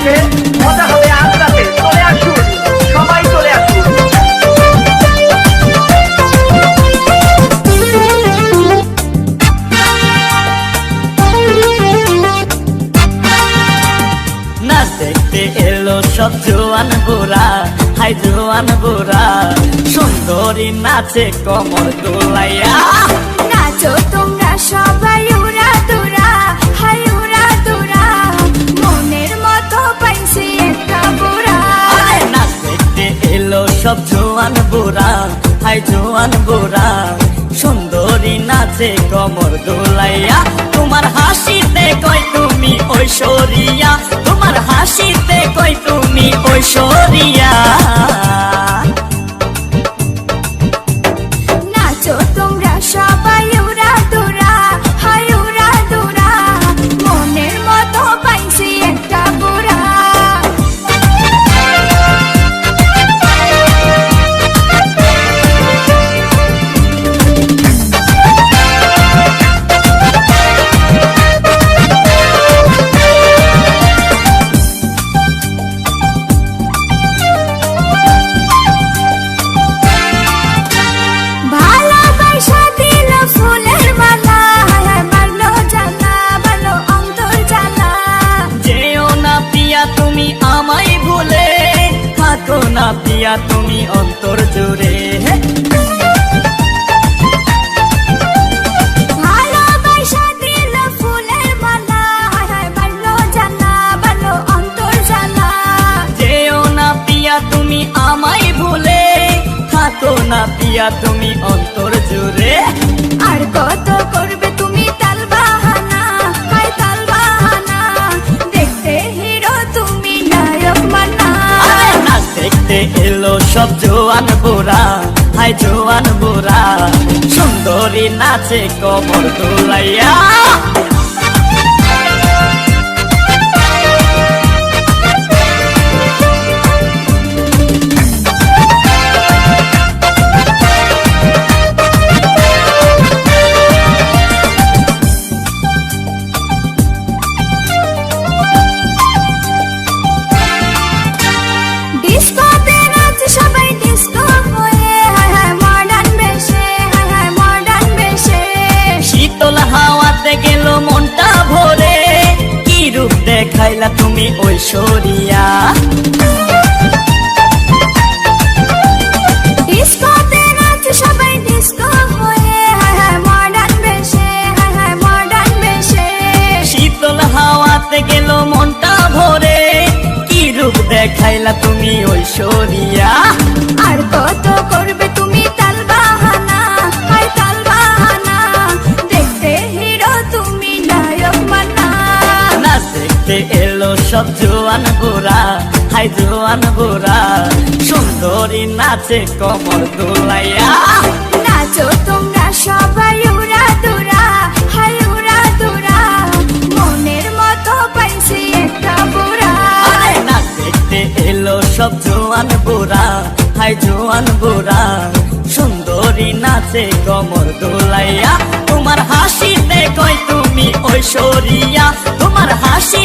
দেখে মজা হবে আজ রাতে। চলে আসুন, সবাই চলে আসুন। নাচ দেখতে এলো সব জোয়ান বুড়া, হাই জোয়ান বুড়া, সুন্দরী নাচে কমর দোলাইয়া। নাচো তোমরা সবাই উড়া দুরা, হাই উড়া দুরা, মনের মতো পাইছি একটা বুড়া। নাচ দেখতে এলো সব জোয়ান বুড়া, হাই জোয়ান বুড়া, সুন্দরী নাচে কমর দোলাইয়া। তোমার হাসিতে কই তুমি ঐশ্বরিয়া, তোমার হাসিতে কই তুমি ঐশ্বরিয়া। নাচো তোমরা সবাই উড়া দুরা, হাই উড়া দুরা, মনের মতো পাইছি একটা বুড়া। ভালোবাসা দিল ফুলের মালা, হায় মারলো জ্বালা, ভালো অন্তর জ্বালা। যেও না পিয়া তুমি আমায় ভুলে, থাকো না পিয়া তুমি অন্তর জুড়ে। ভালোবাসা দিল ফুলের মালা, হায় মারলো জ্বালা, ভালো অন্তর জ্বালা। যেও না পিয়া তুমি আমায় ভুলে, থাকো না পিয়া তুমি অন্তর জুড়ে। আর কত করবে তুমি তাল বাহানা, হায় তাল বাহানা, দেখতে হিরো তুমি নায়ক মানা। নাচ দেখতে এলো সব জোয়ান বুড়া, হাই জোয়ান বুড়া, সুন্দরী নাচে কমর দোলাইয়া। ডিস্কোতে নাচে সবাই ডিস্কো হয়ে, হায় হায় মডার্ন বেশে, হায় হায় মডার্ন বেশে। শীতল হাওয়াতে গেল মনটা ভরে, কি রূপ দেখাইলা তুমি ঐশ্বরিয়া। ডিস্কোতে নাচে সবাই ডিস্কো হয়ে, হায় হায় মডার্ন বেশে, হায় হায় মডার্ন বেশে। শীতল হাওয়াতে গেল মনটা ভরে, কি রূপ দেখাইলা তুমি ঐশ্বরিয়া। আর কত করবে তুমি তাল বাহানা, হায় তাল বাহানা, দেখতে হিরো তুমি নায়ক মানা। নাচ দেখতে এলো সব জোয়ান বুড়া, হাই জোয়ান বুড়া, সুন্দরী নাচে কমর দোলাইয়া। নাচো তোমরা সবাই উড়া দুরা, হাই উড়া দুরা, মনের মতো পাইছি একটা বুড়া। নাচ দেখতে এলো সব জোয়ান বুড়া, হাই জোয়ান বুড়া, সুন্দরী নাচে কমর দোলাইয়া। তোমার হাসিতে কই তুমি ঐশ্বরিয়া, তোমার হাসি